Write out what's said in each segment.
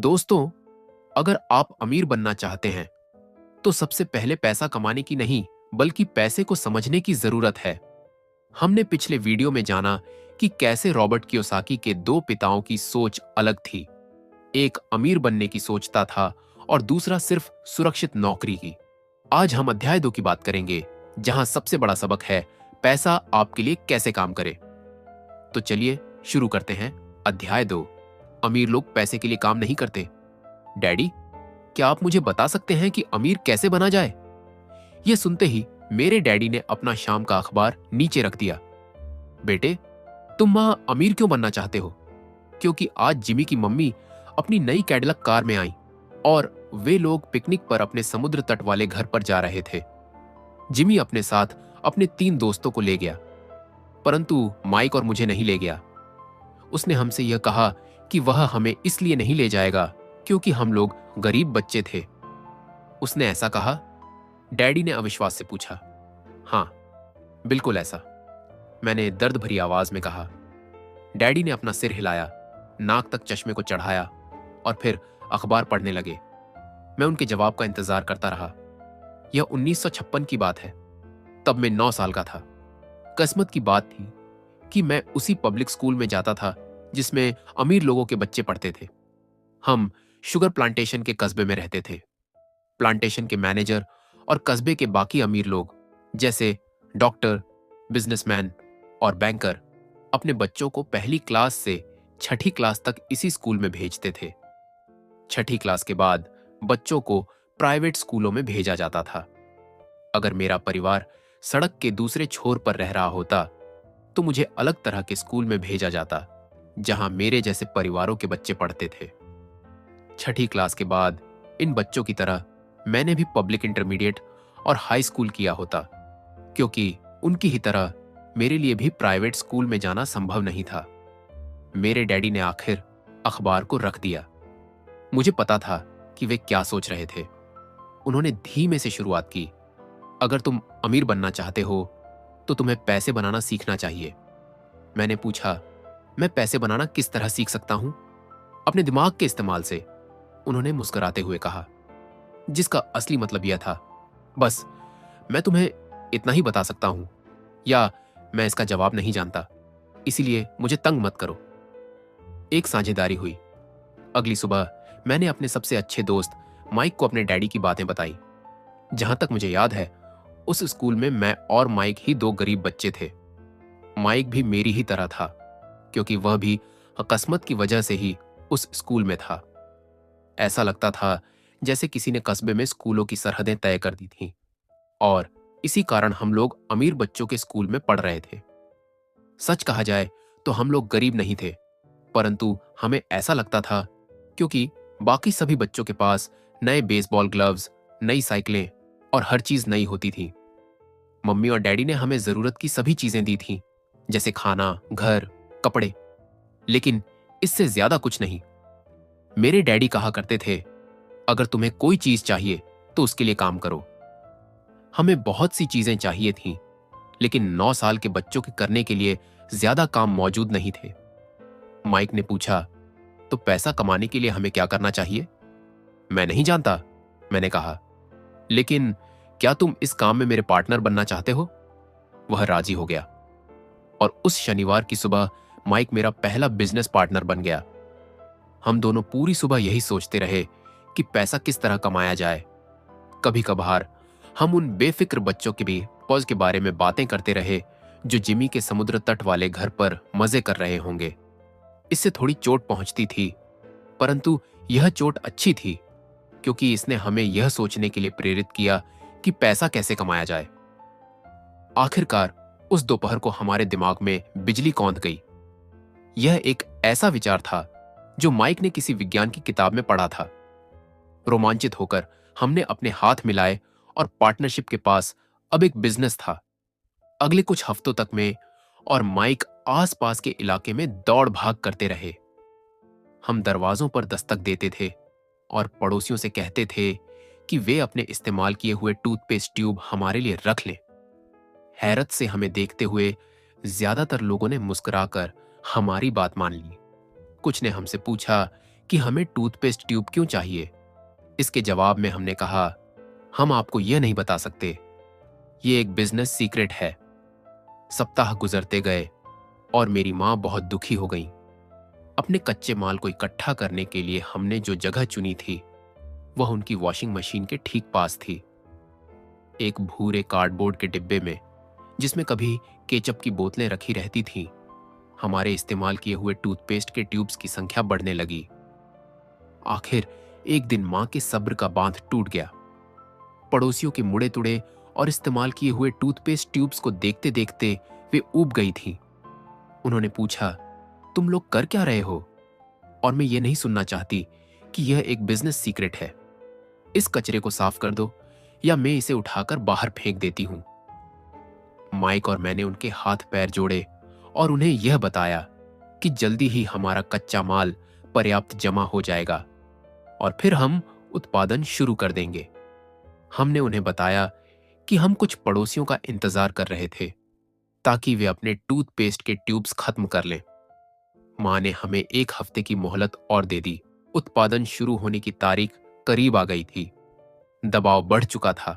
दोस्तों, अगर आप अमीर बनना चाहते हैं तो सबसे पहले पैसा कमाने की नहीं बल्कि पैसे को समझने की जरूरत है। हमने पिछले वीडियो में जाना कि कैसे रॉबर्ट कियोसाकी के दो पिताओं की सोच अलग थी। एक अमीर बनने की सोचता था और दूसरा सिर्फ सुरक्षित नौकरी की। आज हम अध्याय 2 की बात करेंगे, जहां सबसे बड़ा सबक है पैसा आपके लिए कैसे काम करे। तो चलिए शुरू करते हैं। अध्याय 2, अमीर लोग पैसे के लिए काम नहीं करते। डैडी, क्या आप मुझे बता सकते हैं कि अमीर कैसे बना जाए? यह सुनते ही मेरे डैडी ने अपना शाम का अखबार नीचे रख दिया। बेटे, तुम वहां अमीर क्यों बनना चाहते हो? क्योंकि आज जिमी की मम्मी अपनी नई कैडिलक कार में आई और वे लोग पिकनिक पर अपने समुद्र तट वाले घर पर जा रहे थे। जिमी अपने साथ अपने 3 दोस्तों को ले गया, परंतु माइक और मुझे नहीं ले गया। उसने हमसे यह कहा कि वह हमें इसलिए नहीं ले जाएगा क्योंकि हम लोग गरीब बच्चे थे। उसने ऐसा कहा? डैडी ने अविश्वास से पूछा। हाँ, बिल्कुल ऐसा, मैंने दर्द भरी आवाज में कहा। डैडी ने अपना सिर हिलाया, नाक तक चश्मे को चढ़ाया और फिर अखबार पढ़ने लगे। मैं उनके जवाब का इंतजार करता रहा। यह 1956 की बात है। तब मैं 9 साल का था। किस्मत की बात थी कि मैं उसी पब्लिक स्कूल में जाता था जिसमें अमीर लोगों के बच्चे पढ़ते थे। हम शुगर प्लांटेशन के कस्बे में रहते थे। प्लांटेशन के मैनेजर और कस्बे के बाकी अमीर लोग जैसे डॉक्टर, बिजनेसमैन और बैंकर अपने बच्चों को पहली क्लास से 6ठी क्लास तक इसी स्कूल में भेजते थे। 6ठी क्लास के बाद बच्चों को प्राइवेट स्कूलों में भेजा जाता था। अगर मेरा परिवार सड़क के दूसरे छोर पर रह रहा होता तो मुझे अलग तरह के स्कूल में भेजा जाता जहां मेरे जैसे परिवारों के बच्चे पढ़ते थे। 6ठी क्लास के बाद इन बच्चों की तरह मैंने भी पब्लिक इंटरमीडिएट और हाई स्कूल किया होता, क्योंकि उनकी ही तरह मेरे लिए भी प्राइवेट स्कूल में जाना संभव नहीं था। मेरे डैडी ने आखिर अखबार को रख दिया। मुझे पता था कि वे क्या सोच रहे थे। उन्होंने धीमे से शुरुआत की। अगर तुम अमीर बनना चाहते हो तो तुम्हें पैसे बनाना सीखना चाहिए। मैंने पूछा, मैं पैसे बनाना किस तरह सीख सकता हूं? अपने दिमाग के इस्तेमाल से, उन्होंने मुस्कुराते हुए कहा, जिसका असली मतलब यह था, बस मैं तुम्हें इतना ही बता सकता हूं, या मैं इसका जवाब नहीं जानता, इसीलिए मुझे तंग मत करो। एक साझेदारी हुई। अगली सुबह मैंने अपने सबसे अच्छे दोस्त माइक को अपने डैडी की बातें बताई। जहां तक मुझे याद है, उस स्कूल में मैं और माइक ही 2 गरीब बच्चे थे। माइक भी मेरी ही तरह था, क्योंकि वह भी अकस्मात की वजह से ही उस स्कूल में था। ऐसा लगता था जैसे किसी ने कस्बे में स्कूलों की सरहदें तय कर दी थीं, और इसी कारण हम लोग अमीर बच्चों के स्कूल में पढ़ रहे थे। सच कहा जाए तो हम लोग गरीब नहीं थे, परंतु हमें ऐसा लगता था क्योंकि बाकी सभी बच्चों के पास नए बेसबॉल ग्लव्स, नई साइकिलें और हर चीज नई होती थी। मम्मी और डैडी ने हमें जरूरत की सभी चीजें दी थीं, जैसे खाना, घर, कपड़े, लेकिन इससे ज्यादा कुछ नहीं। मेरे डैडी कहा करते थे, अगर तुम्हें कोई चीज चाहिए तो उसके लिए काम करो। हमें बहुत सी चीजें चाहिए थीं, लेकिन 9 साल के बच्चों के करने के लिए ज्यादा काम मौजूद नहीं थे। माइक ने पूछा, तो पैसा कमाने के लिए हमें क्या करना चाहिए? मैं नहीं जानता, मैंने कहा, लेकिन क्या तुम इस काम में मेरे पार्टनर बनना चाहते हो? वह राजी हो गया और उस शनिवार की सुबह माइक मेरा पहला बिजनेस पार्टनर बन गया। हम दोनों पूरी सुबह यही सोचते रहे कि पैसा किस तरह कमाया जाए। कभी कभार हम उन बेफिक्र बच्चों के भी पौज के बारे में बातें करते रहे जो जिमी के समुद्र तट वाले घर पर मजे कर रहे होंगे। इससे थोड़ी चोट पहुंचती थी, परंतु यह चोट अच्छी थी क्योंकि इसने हमें यह सोचने के लिए प्रेरित किया कि पैसा कैसे कमाया जाए। आखिरकार उस दोपहर को हमारे दिमाग में बिजली कौंध गई। यह एक ऐसा विचार था जो माइक ने किसी विज्ञान की किताब में पढ़ा था। रोमांचित होकर हमने अपने हाथ मिलाए और पार्टनरशिप के पास अब एक बिजनेस था। अगले कुछ हफ्तों तक में और माइक आसपास के इलाके में दौड़ भाग करते रहे। हम दरवाजों पर दस्तक देते थे और पड़ोसियों से कहते थे कि वे अपने इस्तेमाल किए हुए टूथपेस्ट ट्यूब हमारे लिए रख लें। हैरत से हमें देखते हुए ज्यादातर लोगों ने मुस्कुराकर हमारी बात मान ली। कुछ ने हमसे पूछा कि हमें टूथपेस्ट ट्यूब क्यों चाहिए। इसके जवाब में हमने कहा, हम आपको यह नहीं बता सकते, ये एक बिजनेस सीक्रेट है। सप्ताह गुजरते गए और मेरी माँ बहुत दुखी हो गई। अपने कच्चे माल को इकट्ठा करने के लिए हमने जो जगह चुनी थी वह उनकी वॉशिंग मशीन के ठीक पास थी। एक भूरे कार्डबोर्ड के डिब्बे में, जिसमें कभी केचप की बोतलें रखी रहती थीं, हमारे इस्तेमाल किए हुए टूथपेस्ट के ट्यूब्स की संख्या बढ़ने लगी। आखिर एक दिन मां के सब्र का बांध टूट गया। पड़ोसियों के मुड़े तुड़े और इस्तेमाल किए हुए टूथपेस्ट ट्यूब्स को देखते देखते वे ऊब गई थीं। उन्होंने पूछा, तुम लोग कर क्या रहे हो? और मैं ये नहीं सुनना चाहती कि यह एक बिजनेस सीक्रेट है। इस कचरे को साफ कर दो या मैं इसे उठाकर बाहर फेंक देती हूं। माइक और मैंने उनके हाथ पैर जोड़े और उन्हें यह बताया कि जल्दी ही हमारा कच्चा माल पर्याप्त जमा हो जाएगा और फिर हम उत्पादन शुरू कर देंगे। हमने उन्हें बताया कि हम कुछ पड़ोसियों का इंतजार कर रहे थे ताकि वे अपने टूथपेस्ट के ट्यूब्स खत्म कर लें। मां ने हमें 1 हफ्ते की मोहलत और दे दी। उत्पादन शुरू होने की तारीख करीब आ गई थी। दबाव बढ़ चुका था।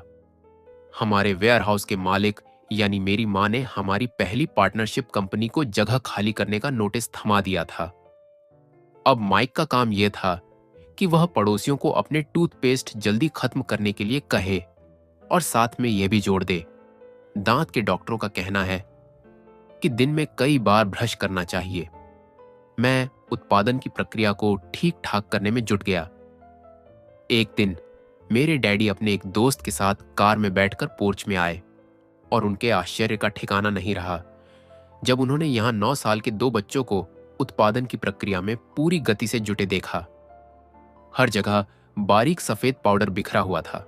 हमारे वेयरहाउस के मालिक यानी मेरी मां ने हमारी पहली पार्टनरशिप कंपनी को जगह खाली करने का नोटिस थमा दिया था। अब माइक का काम यह था कि वह पड़ोसियों को अपने टूथपेस्ट जल्दी खत्म करने के लिए कहे और साथ में यह भी जोड़ दे, दांत के डॉक्टरों का कहना है कि दिन में कई बार ब्रश करना चाहिए। मैं उत्पादन की प्रक्रिया को ठीक ठाक करने में जुट गया। एक दिन मेरे डैडी अपने एक दोस्त के साथ कार में बैठकर पोर्च में आए और उनके आश्चर्य का ठिकाना नहीं रहा जब उन्होंने यहां 9 साल के 2 बच्चों को उत्पादन की प्रक्रिया में पूरी गति से जुटे देखा। हर जगह बारीक सफेद पाउडर बिखरा हुआ था।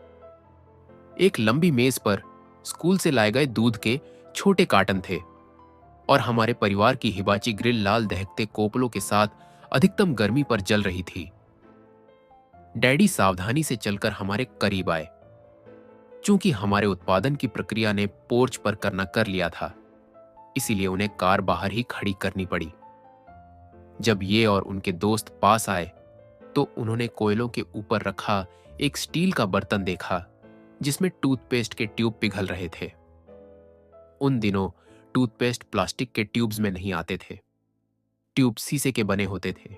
एक लंबी मेज पर स्कूल से लाए गए दूध के छोटे कार्टन थे और हमारे परिवार की हिबाची ग्रिल लाल दहकते कोपलों के साथ अधिकतम गर्मी पर जल रही थी। डैडी सावधानी से चलकर हमारे करीब आए। चूंकि हमारे उत्पादन की प्रक्रिया ने पोर्च पर करना कर लिया था, इसीलिए उन्हें कार बाहर ही खड़ी करनी पड़ी। जब ये और उनके दोस्त पास आए तो उन्होंने कोयलों के ऊपर रखा एक स्टील का बर्तन देखा जिसमें टूथपेस्ट के ट्यूब पिघल रहे थे। उन दिनों टूथपेस्ट प्लास्टिक के ट्यूब्स में नहीं आते थे। ट्यूब शीशे के बने होते थे।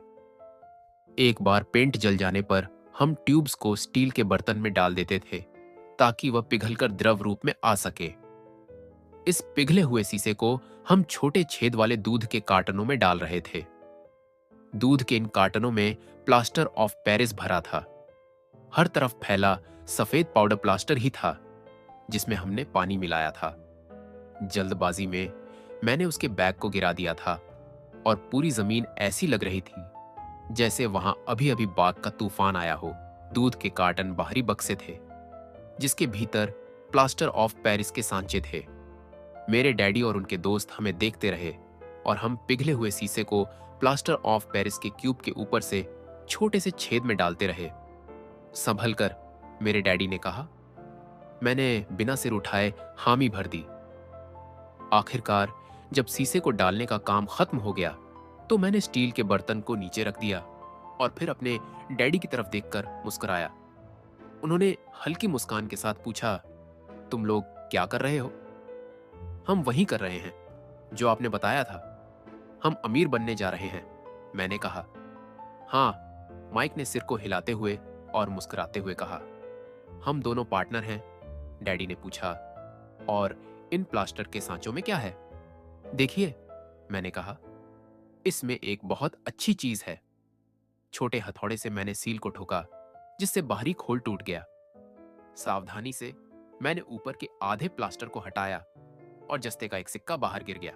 एक बार पेंट जल जाने पर हम ट्यूब्स को स्टील के बर्तन में डाल देते थे ताकि वह पिघलकर द्रव रूप में आ सके। इस पिघले हुए शीशे को हम छोटे छेद वाले दूध के कार्टनों में डाल रहे थे। दूध के इन कार्टनों में प्लास्टर ऑफ पेरिस भरा था। हर तरफ फैला सफेद पाउडर प्लास्टर ही था जिसमें हमने पानी मिलाया था। जल्दबाजी में मैंने उसके बैग को गिरा दिया था और पूरी जमीन ऐसी लग रही थी जैसे वहां अभी अभी बाग का तूफान आया हो। दूध के कार्टन बाहरी बक्से थे जिसके भीतर प्लास्टर ऑफ पेरिस के सांचे थे। मेरे डैडी और उनके दोस्त हमें देखते रहे और हम पिघले हुए शीशे को प्लास्टर ऑफ पेरिस के क्यूब के ऊपर से छोटे से छेद में डालते रहे। संभल कर, मेरे डैडी ने कहा। मैंने बिना सिर उठाए हामी भर दी। आखिरकार जब शीशे को डालने का काम खत्म हो गया तो मैंने स्टील के बर्तन को नीचे रख दिया और फिर अपने डैडी की तरफ देखकर मुस्कुराया। उन्होंने हल्की मुस्कान के साथ पूछा, तुम लोग क्या कर रहे हो? हम वही कर रहे हैं जो आपने बताया था। हम अमीर बनने जा रहे हैं, मैंने कहा। हाँ, माइक ने सिर को हिलाते हुए और मुस्कुराते हुए कहा। हम दोनों पार्टनर हैं, डैडी ने पूछा। और इन प्लास्टर के सांचों में क्या है? देखिए, मैंने कहा, इसमें एक बहुत अच्छी चीज है। छोटे हथौड़े से मैंने सील को ठोका जिससे बाहरी खोल टूट गया। सावधानी से मैंने ऊपर के आधे प्लास्टर को हटाया और जस्ते का एक सिक्का बाहर गिर गया।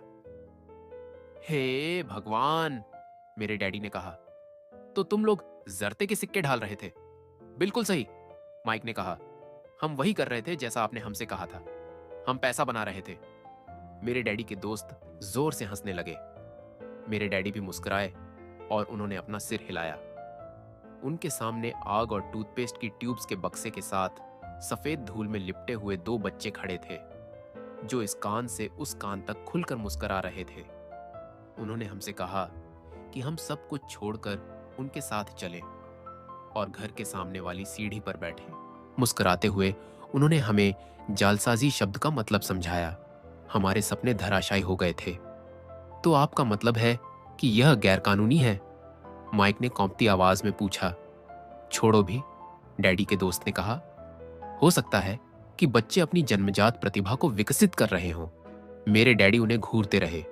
हे भगवान, मेरे डैडी ने कहा, तो तुम लोग जरते के सिक्के ढाल रहे थे? बिल्कुल सही, माइक ने कहा। हम वही कर रहे थे जैसा आपने हमसे कहा था। हम पैसा बना रहे थे। मेरे डैडी के दोस्त जोर से हंसने लगे। मेरे डैडी भी मुस्कुराए और उन्होंने अपना सिर हिलाया। उनके सामने आग और टूथपेस्ट की ट्यूब्स के बक्से के साथ सफेद धूल में लिपटे हुए 2 बच्चे खड़े थे जो इस कान से उस कान तक खुलकर मुस्कुरा रहे थे। उन्होंने हमसे कहा कि हम सब कुछ छोड़कर उनके साथ चले और घर के सामने वाली सीढ़ी पर बैठे। मुस्कुराते हुए उन्होंने हमें जालसाजी शब्द का मतलब समझाया। हमारे सपने धराशायी हो गए थे। तो आपका मतलब है कि यह गैरकानूनी है? माइक ने कौंपती आवाज में पूछा। छोड़ो भी, डैडी के दोस्त ने कहा। हो सकता है कि बच्चे अपनी जन्मजात प्रतिभा को विकसित कर रहे हों। मेरे डैडी उन्हें घूरते रहे।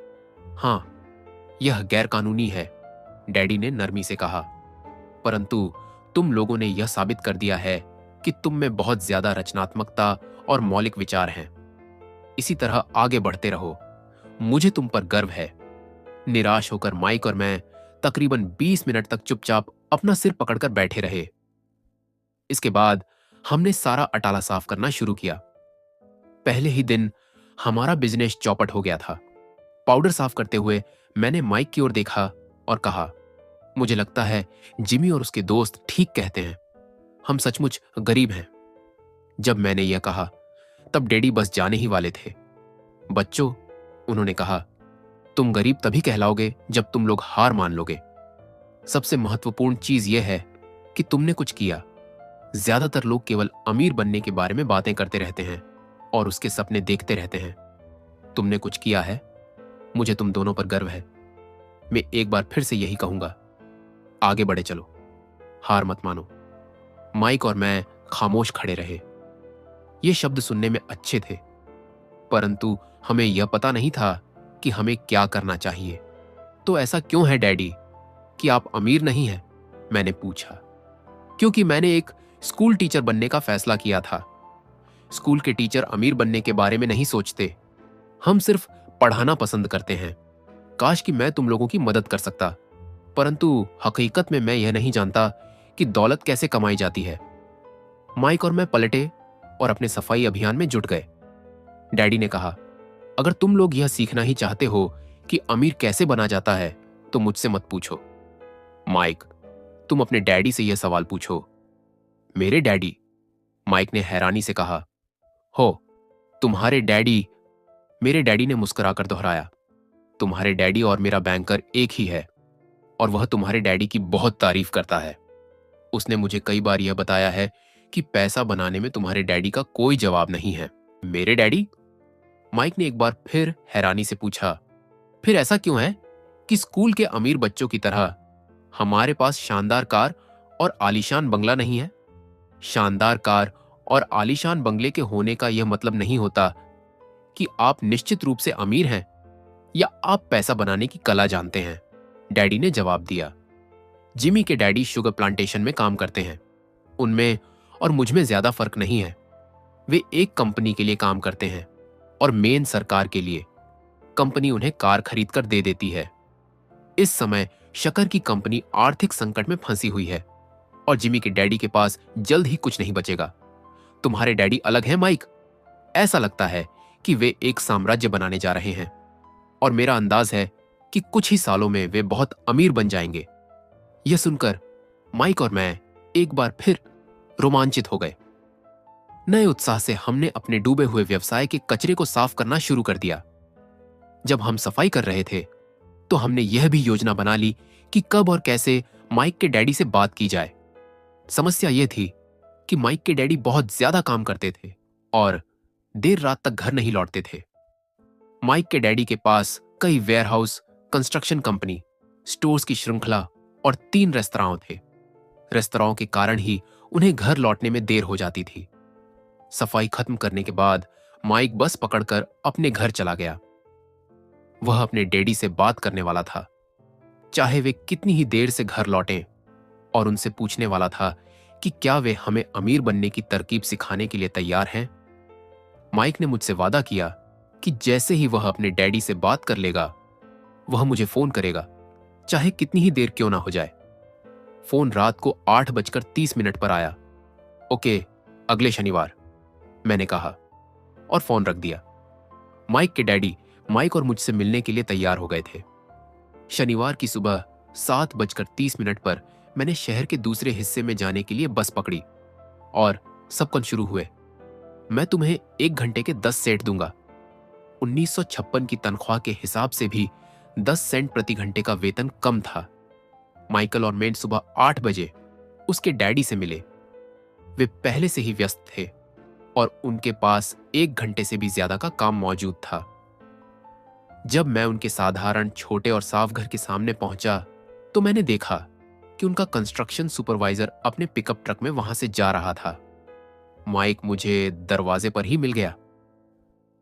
हाँ, यह गैरकानूनी है, डैडी ने नरमी से कहा। परंतु तुम लोगों ने यह साबित कर दिया है कि तुम में बहुत ज्यादा रचनात्मकता और मौलिक विचार हैं। इसी तरह आगे बढ़ते रहो। मुझे तुम पर गर्व है। निराश होकर माइक और मैं तकरीबन 20 मिनट तक चुपचाप अपना सिर पकड़कर बैठे रहे। इसके बाद हमने सारा अटाला साफ करना शुरू किया। पहले ही दिन हमारा बिजनेस चौपट हो गया था। पाउडर साफ करते हुए मैंने माइक की ओर देखा और कहा, मुझे लगता है जिमी और उसके दोस्त ठीक कहते हैं। हम सचमुच गरीब हैं। जब मैंने यह कहा तब डैडी बस जाने ही वाले थे। बच्चों, उन्होंने कहा, तुम गरीब तभी कहलाओगे जब तुम लोग हार मान लोगे। सबसे महत्वपूर्ण चीज यह है कि तुमने कुछ किया। ज्यादातर लोग केवल अमीर बनने के बारे में बातें करते रहते हैं और उसके सपने देखते रहते हैं। तुमने कुछ किया है। मुझे तुम दोनों पर गर्व है। मैं एक बार फिर से यही कहूंगा, आगे बढ़े चलो, हार मत मानो। माइक और मैं खामोश खड़े रहे। ये शब्द सुनने में अच्छे थे, परंतु हमें यह पता नहीं था कि हमें क्या करना चाहिए। तो ऐसा क्यों है डैडी कि आप अमीर नहीं हैं? मैंने पूछा। क्योंकि मैंने एक स्कूल टीचर बनने का फैसला किया था। स्कूल के टीचर अमीर बनने के बारे में नहीं सोचते। हम सिर्फ पढ़ाना पसंद करते हैं। काश कि मैं तुम लोगों की मदद कर सकता, परंतु हकीकत में मैं यह नहीं जानता कि दौलत कैसे कमाई जाती है। माइक और मैं पलटे और अपने सफाई अभियान में जुट गए। डैडी ने कहा, अगर तुम लोग यह सीखना ही चाहते हो कि अमीर कैसे बना जाता है तो मुझसे मत पूछो। माइक, तुम अपने डैडी से यह सवाल पूछो। मेरे डैडी? माइक ने हैरानी से कहा। हो, तुम्हारे डैडी? मेरे डैडी ने मुस्कुराकर दोहराया। तुम्हारे डैडी और मेरा बैंकर एक ही है और वह तुम्हारे डैडी की बहुत तारीफ करता है। उसने मुझे कई बार यह बताया है कि पैसा बनाने में तुम्हारे डैडी का कोई जवाब नहीं है। मेरे डैडी? माइक ने एक बार फिर हैरानी से पूछा। फिर ऐसा क्यों है कि स्कूल के अमीर बच्चों की तरह हमारे पास शानदार कार और आलीशान बंगला नहीं है? शानदार कार और आलीशान बंगले के होने का यह मतलब नहीं होता कि आप निश्चित रूप से अमीर हैं या आप पैसा बनाने की कला जानते हैं, डैडी ने जवाब दिया। जिमी के डैडी शुगर प्लांटेशन में काम करते हैं। उनमें और मुझ में ज्यादा फर्क नहीं है। वे एक कंपनी के लिए काम करते हैं और मेन सरकार के लिए। कंपनी उन्हें कार खरीद कर दे देती है। इस समय शक्कर की कंपनी आर्थिक संकट में फंसी हुई है और जिमी के डैडी के पास जल्द ही कुछ नहीं बचेगा। तुम्हारे डैडी अलग हैं माइक। ऐसा लगता है कि वे एक साम्राज्य बनाने जा रहे हैं और मेरा अंदाज है कि कुछ ही सालों में वे बहुत अमीर बन जाएंगे। यह सुनकर माइक और मैं एक बार फिर रोमांचित हो गए। नए उत्साह से हमने अपने डूबे हुए व्यवसाय के कचरे को साफ करना शुरू कर दिया। जब हम सफाई कर रहे थे तो हमने यह भी योजना बना ली कि कब और कैसे माइक के डैडी से बात की जाए। समस्या यह थी कि माइक के डैडी बहुत ज्यादा काम करते थे और देर रात तक घर नहीं लौटते थे। माइक के डैडी के पास कई वेयरहाउस, कंस्ट्रक्शन कंपनी, स्टोर्स की श्रृंखला और 3 रेस्तरां थे। रेस्तरां के कारण ही उन्हें घर लौटने में देर हो जाती थी। सफाई खत्म करने के बाद माइक बस पकड़कर अपने घर चला गया। वह अपने डैडी से बात करने वाला था, चाहे वे कितनी ही देर से घर लौटें, और उनसे पूछने वाला था कि क्या वे हमें अमीर बनने की तरकीब सिखाने के लिए तैयार हैं। माइक ने मुझसे वादा किया कि जैसे ही वह अपने डैडी से बात कर लेगा वह मुझे फोन करेगा, चाहे कितनी ही देर क्यों ना हो जाए। फोन रात को 8:30 पर आया। ओके, अगले शनिवार, मैंने कहा और फोन रख दिया। माइक के डैडी माइक और मुझसे मिलने के लिए तैयार हो गए थे। शनिवार की सुबह 7:30 पर मैंने शहर के दूसरे हिस्से में जाने के लिए बस पकड़ी और सब शुरू हुए। मैं तुम्हें 1 घंटे के 10 सेंट दूंगा। 1956 की तनख्वाह के हिसाब से भी 10 सेंट प्रति घंटे का वेतन कम था। माइकल और मेन सुबह 8 बजे उसके डैडी से मिले। वे पहले से ही व्यस्त थे और उनके पास 1 घंटे से भी ज्यादा का काम मौजूद था। जब मैं उनके साधारण छोटे और साफ घर के सामने पहुंचा तो मैंने देखा कि उनका कंस्ट्रक्शन सुपरवाइजर अपने पिकअप ट्रक में वहां से जा रहा था। माइक मुझे दरवाजे पर ही मिल गया।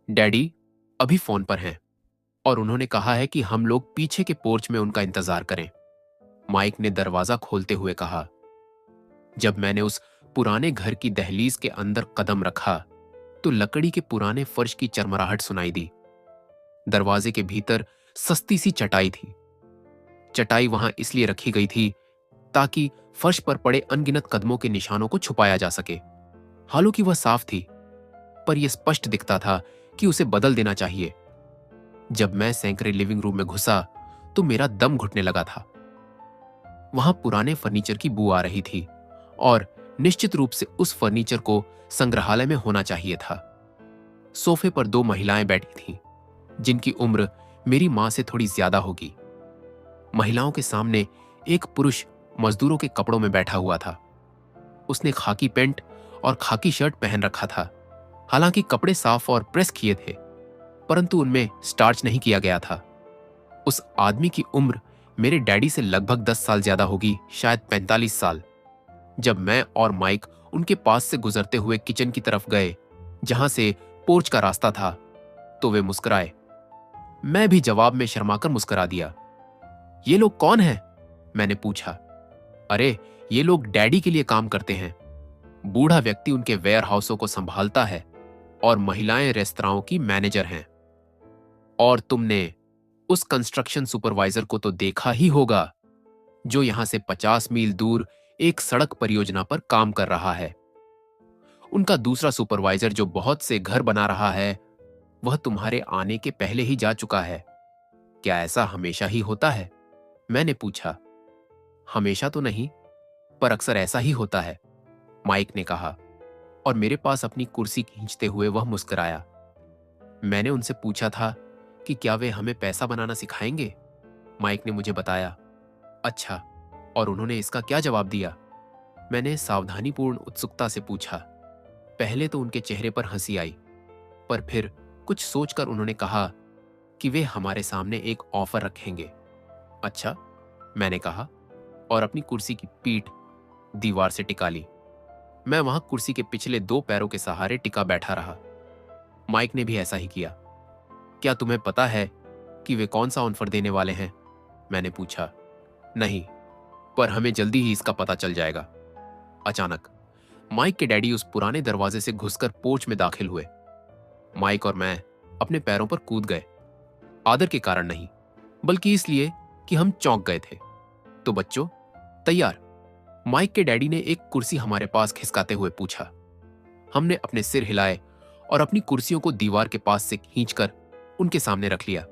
डैडी अभी फोन पर हैं और उन्होंने कहा है कि हम लोग पीछे के पोर्च में उनका इंतजार करें, माइक ने दरवाजा खोलते हुए कहा। जब मैंने उस पुराने घर की दहलीज के अंदर कदम रखा तो लकड़ी के पुराने फर्श की चरमराहट सुनाई दी। दरवाजे के भीतर सस्ती सी चटाई थी। चटाई वहां इसलिए रखी गई थी ताकि फर्श पर पड़े अनगिनत कदमों के निशानों को छुपाया जा सके। हालांकि वह साफ थी, पर यह स्पष्ट दिखता था कि उसे बदल देना चाहिए। जब मैं सैकड़े लिविंग रूम में घुसा तो मेरा दम घुटने लगा था। वहां पुराने फर्नीचर की बू आ रही थी और निश्चित रूप से उस फर्नीचर को संग्रहालय में होना चाहिए था। सोफे पर 2 महिलाएं बैठी थीं, जिनकी उम्र मेरी मां से थोड़ी ज्यादा होगी। महिलाओं के सामने एक पुरुष मजदूरों के कपड़ों में बैठा हुआ था। उसने खाकी पैंट और खाकी शर्ट पहन रखा था। हालांकि कपड़े साफ और प्रेस किए थे, परंतु उनमें स्टार्च नहीं किया गया था। उस आदमी की उम्र मेरे डैडी से लगभग 10 साल ज्यादा होगी, शायद 45 साल। जब मैं और माइक उनके पास से गुजरते हुए किचन की तरफ गए, जहां से पोर्च का रास्ता था, तो वे मुस्कुराए। मैं भी जवाब में शर्माकर मुस्कुरा दिया। ये लोग कौन हैं? मैंने पूछा। अरे, ये लोग डैडी के लिए काम करते हैं। बूढ़ा व्यक्ति उनके वेयर हाउसों को संभालता है और महिलाएं रेस्तराओं की मैनेजर हैं। और तुमने उस कंस्ट्रक्शन सुपरवाइजर को तो देखा ही होगा, जो यहां से 50 मील दूर एक सड़क परियोजना पर काम कर रहा है। उनका दूसरा सुपरवाइजर जो बहुत से घर बना रहा है, वह तुम्हारे आने के पहले ही जा चुका है। क्या ऐसा हमेशा ही होता है? मैंने पूछा। हमेशा तो नहीं, पर अक्सर ऐसा ही होता है, माइक ने कहा और मेरे पास अपनी कुर्सी खींचते हुए वह मुस्कुराया। मैंने उनसे पूछा था कि क्या वे हमें पैसा बनाना सिखाएंगे। माइक ने मुझे बताया। अच्छा, और उन्होंने इसका क्या जवाब दिया? मैंने सावधानीपूर्ण उत्सुकता से पूछा। पहले तो उनके चेहरे पर हंसी आई, पर फिर कुछ सोचकर उन्होंने कहा कि वे हमारे सामने एक ऑफर रखेंगे। अच्छा, मैंने कहा और अपनी कुर्सी की पीठ दीवार से टिका ली। मैं वहां कुर्सी के पिछले 2 पैरों के सहारे टिका बैठा रहा। माइक ने भी ऐसा ही किया। क्या तुम्हें पता है कि वे कौन सा ऑफर देने वाले हैं? मैंने पूछा। नहीं, पर हमें जल्दी ही इसका पता चल जाएगा। अचानक माइक के डैडी उस पुराने दरवाजे से घुसकर पोर्च में दाखिल हुए। माइक और मैं अपने पैरों पर कूद गए, आदर के कारण नहीं, बल्कि इसलिए कि हम चौंक गए थे। तो बच्चों, तैयार? माइक के डैडी ने एक कुर्सी हमारे पास खिसकाते हुए पूछा। हमने अपने सिर हिलाए और अपनी कुर्सियों को दीवार के पास से खींचकर उनके सामने रख लिया।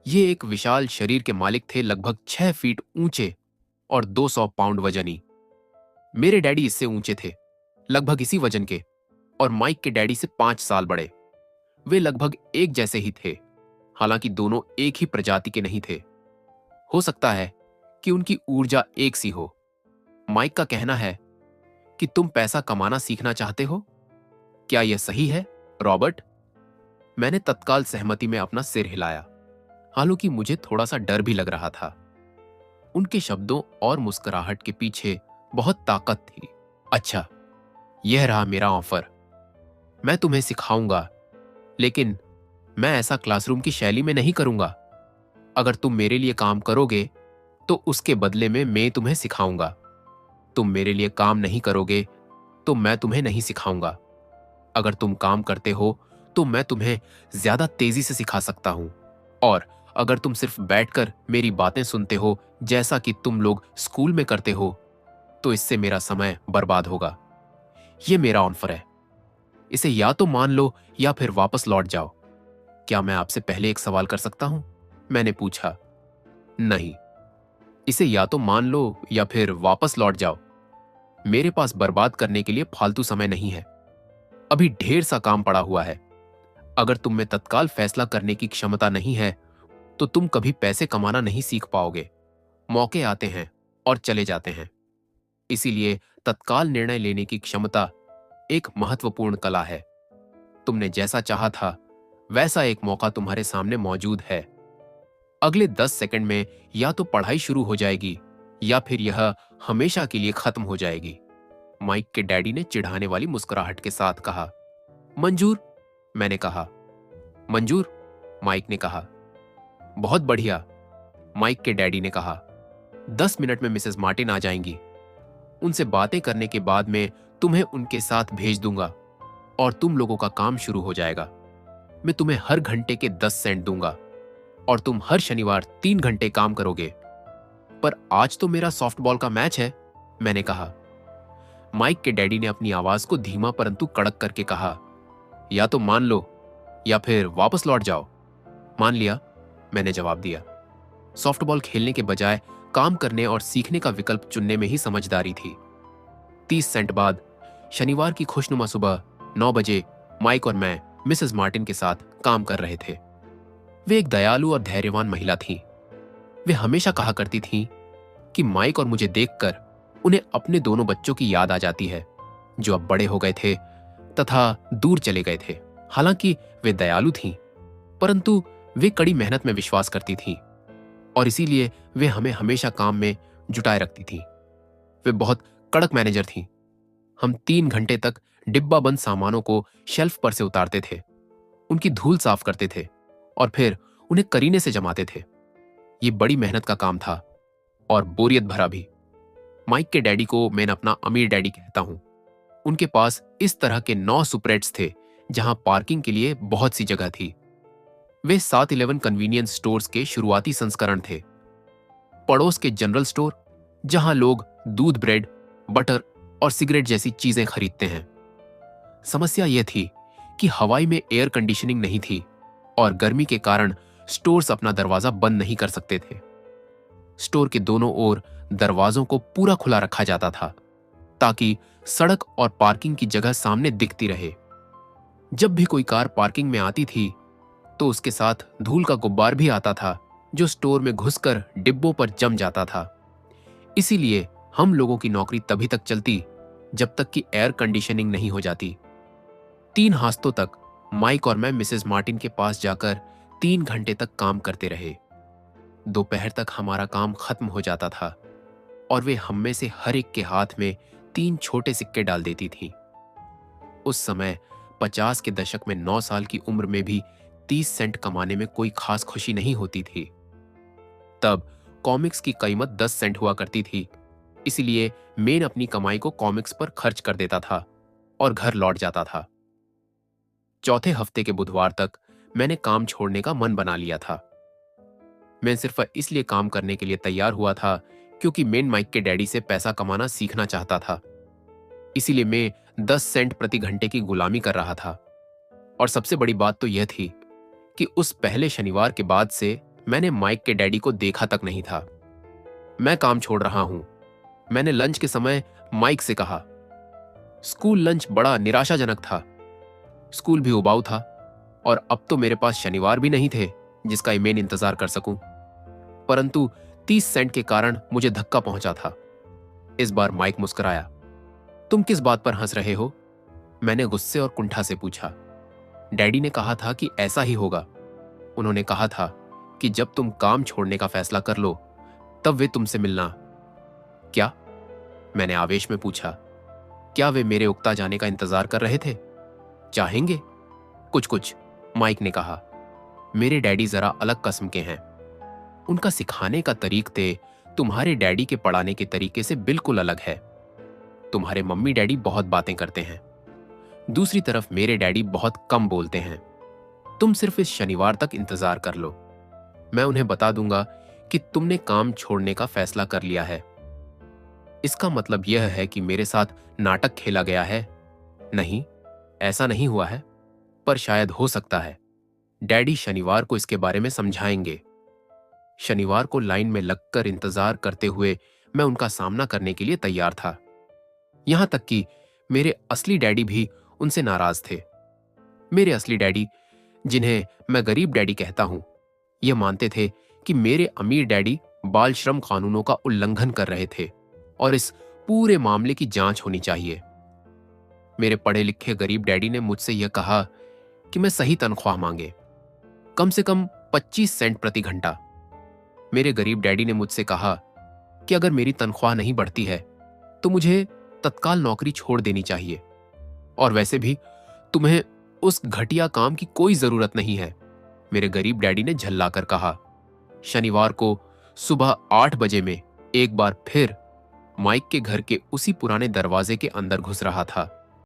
ये एक विशाल शरीर के मालिक थे, लगभग 6 फीट ऊंचे और 200 पाउंड वजनी। मेरे डैडी इससे ऊंचे थे, लगभग इसी वजन के, और माइक के डैडी से 5 साल बड़े। वे लगभग एक जैसे ही थे, हालांकि दोनों एक ही प्रजाति के नहीं थे। हो सकता है कि उनकी ऊर्जा एक सी हो। माइक का कहना है कि तुम पैसा कमाना सीखना चाहते हो। क्या यह सही है, रॉबर्ट? मैंने तत्काल सहमति में अपना सिर हिलाया, हालांकि मुझे थोड़ा सा डर भी लग रहा था। उनके शब्दों और मुस्कुराहट के पीछे बहुत ताकत थी। अच्छा, यह रहा मेरा ऑफर। मैं तुम्हें सिखाऊंगा, लेकिन मैं ऐसा क्लासरूम की शैली में नहीं करूंगा। अगर तुम मेरे लिए काम करोगे तो उसके बदले में मैं तुम्हें सिखाऊंगा। तुम मेरे लिए काम नहीं करोगे तो मैं तुम्हें नहीं सिखाऊंगा। अगर तुम काम करते हो तो मैं तुम्हें ज्यादा तेजी से सिखा सकता हूं, और अगर तुम सिर्फ बैठकर मेरी बातें सुनते हो जैसा कि तुम लोग स्कूल में करते हो, तो इससे मेरा समय बर्बाद होगा। यह मेरा ऑफर है। इसे या तो मान लो या फिर वापस लौट जाओ। क्या मैं आपसे पहले एक सवाल कर सकता हूं? मैंने पूछा। नहीं, इसे या तो मान लो या फिर वापस लौट जाओ। मेरे पास बर्बाद करने के लिए फालतू समय नहीं है। अभी ढेर सा काम पड़ा हुआ है। अगर तुम में तत्काल फैसला करने की क्षमता नहीं है तो तुम कभी पैसे कमाना नहीं सीख पाओगे। मौके आते हैं और चले जाते हैं। इसीलिए तत्काल निर्णय लेने की क्षमता एक महत्वपूर्ण कला है। तुमने जैसा चाहा था वैसा एक मौका तुम्हारे सामने मौजूद है। अगले 10 सेकंड में या तो पढ़ाई शुरू हो जाएगी या फिर यह हमेशा के लिए खत्म हो जाएगी। माइक के डैडी ने चिढ़ाने वाली मुस्कुराहट के साथ कहा। मंजूर, मैंने कहा। मंजूर, माइक ने कहा। बहुत बढ़िया, माइक के डैडी ने कहा। 10 मिनट में मिसेस मार्टिन आ जाएंगी। उनसे बातें करने के बाद में तुम्हें उनके साथ भेज दूंगा और तुम लोगों का काम शुरू हो जाएगा। मैं तुम्हें हर घंटे के 10 सेंट दूंगा और तुम हर शनिवार 3 घंटे काम करोगे। पर आज तो मेरा सॉफ्टबॉल का मैच है, मैंने कहा। माइक के डैडी ने अपनी आवाज को धीमा परंतु कड़क करके कहा, या तो मान लो या फिर वापस लौट जाओ। मान लिया, मैंने जवाब दिया। सॉफ्टबॉल खेलने के बजाय काम करने और सीखने का विकल्प चुनने में ही समझदारी थी। 30 सेंट बाद शनिवार की खुशनुमा सुबह 9 बजे माइक और मैं मिसेस मार्टिन के साथ काम कर रहे थे। वे एक दयालु और धैर्यवान महिला थीं। वे हमेशा कहा करती थीं कि माइक और मुझे देखकर उन्हें अपने दोनों बच्चों की याद आ जाती है जो अब बड़े हो गए थे तथा दूर चले गए थे। हालांकि वे दयालु थीं, परंतु वे कड़ी मेहनत में विश्वास करती थीं और इसीलिए वे हमें हमेशा काम में जुटाए रखती थीं। वे बहुत कड़क मैनेजर थीं। हम 3 घंटे तक डिब्बा बंद सामानों को शेल्फ पर से उतारते थे, उनकी धूल साफ करते थे और फिर उन्हें करीने से जमाते थे। ये बड़ी मेहनत का काम था और बोरियत भरा भी। माइक के डैडी को मैं अपना अमीर डैडी कहता हूं। उनके पास इस तरह के 9 सुपरेट्स थे जहां पार्किंग के लिए बहुत सी जगह थी। वे 7-Eleven कन्वीनियंस स्टोर्स के शुरुआती संस्करण थे। पड़ोस के जनरल स्टोर जहां लोग दूध, ब्रेड, बटर और सिगरेट जैसी चीजें खरीदते हैं। समस्या यह थी कि हवाई में एयर कंडीशनिंग नहीं थी और गर्मी के कारण स्टोर्स अपना दरवाजा बंद नहीं कर सकते थे। स्टोर के दोनों ओर दरवाजों को पूरा खुला रखा जाता था ताकि सड़क और पार्किंग की जगह सामने दिखती रहे। जब भी कोई कार पार्किंग में आती थी तो उसके साथ धूल का गुब्बार भी आता था जो स्टोर में घुसकर डिब्बों पर जम जाता था। इसीलिए हम लोगों की नौकरी तभी तक चलती जब तक कि एयर कंडीशनिंग नहीं हो जाती। 3 हफ्तों तक माइक और मैं मिसेस मार्टिन के पास जाकर 3 घंटे तक काम करते रहे। दोपहर तक हमारा काम खत्म हो जाता था और वे हम में से हर एक के हाथ में 3 छोटे सिक्के डाल देती थीं। उस समय 50 के दशक में 9 साल की उम्र में भी 30 सेंट कमाने में कोई खास खुशी नहीं होती थी। तब कॉमिक्स की कीमत 10 सेंट हुआ करती थी, इसलिए मेन अपनी कमाई को कॉमिक्स पर खर्च कर देता था और घर लौट जाता था। चौथे हफ्ते के बुधवार तक मैंने काम छोड़ने का मन बना लिया था। मैं सिर्फ इसलिए काम करने के लिए तैयार हुआ था क्योंकि मेन माइक के डैडी से पैसा कमाना सीखना चाहता था। इसीलिए मैं 10 सेंट प्रति घंटे की गुलामी कर रहा था। और सबसे बड़ी बात तो यह थी कि उस पहले शनिवार के बाद से मैंने माइक के डैडी को देखा तक नहीं था। मैं काम छोड़ रहा हूं, मैंने लंच के समय माइक से कहा। स्कूल लंच बड़ा निराशाजनक था। स्कूल भी उबाऊ था और अब तो मेरे पास शनिवार भी नहीं थे जिसका मैं इंतजार कर सकूं। परंतु 30 सेंट के कारण मुझे धक्का पहुंचा था। इस बार माइक मुस्कुराया। तुम किस बात पर हंस रहे हो? मैंने गुस्से और कुंठा से पूछा। डैडी ने कहा था कि ऐसा ही होगा। उन्होंने कहा था कि जब तुम काम छोड़ने का फैसला कर लो तब वे तुमसे मिलना। क्या? मैंने आवेश में पूछा। क्या वे मेरे उकता जाने का इंतजार कर रहे थे? चाहेंगे? कुछ कुछ, माइक ने कहा। मेरे डैडी जरा अलग किस्म के हैं। उनका सिखाने का तरीके तुम्हारे डैडी के पढ़ाने के तरीके से बिल्कुल अलग है। तुम्हारे मम्मी डैडी बहुत बातें करते हैं। दूसरी तरफ मेरे डैडी बहुत कम बोलते हैं। तुम सिर्फ इस शनिवार तक इंतजार कर लो। मैं उन्हें बता दूंगा कि तुमने काम छोड़ने का फैसला कर लिया है। इसका मतलब यह है कि मेरे साथ नाटक खेला गया है? नहीं, ऐसा नहीं हुआ है, पर शायद हो सकता है। डैडी शनिवार को इसके बारे में समझाएंगे। शनिवार को लाइन में लगकर इंतजार करते हुए मैं उनका सामना करने के लिए तैयार था। यहां तक कि मेरे असली डैडी भी उनसे नाराज थे। मेरे असली डैडी, जिन्हें मैं गरीब डैडी कहता हूं, यह मानते थे कि मेरे अमीर डैडी बाल श्रम कानूनों का उल्लंघन कर रहे थे और इस पूरे मामले की जांच होनी चाहिए। मेरे पढ़े लिखे गरीब डैडी ने मुझसे यह कहा कि मैं सही तनख्वाह मांगे, कम से कम 25 सेंट प्रति घंटा। मेरे गरीब डैडी ने मुझसे कहा कि अगर मेरी तनख्वाह नहीं बढ़ती है तो मुझे तत्काल नौकरी छोड़ देनी चाहिए, और वैसे भी तुम्हें उस घटिया काम की कोई जरूरत नहीं है, मेरे गरीब डैडी ने झल्लाकर कहा। शनिवार को सुबह 8 बजे में एक बार फिर माइक के घर के उसी पुराने दरवाजे के अंदर घुस रहा था।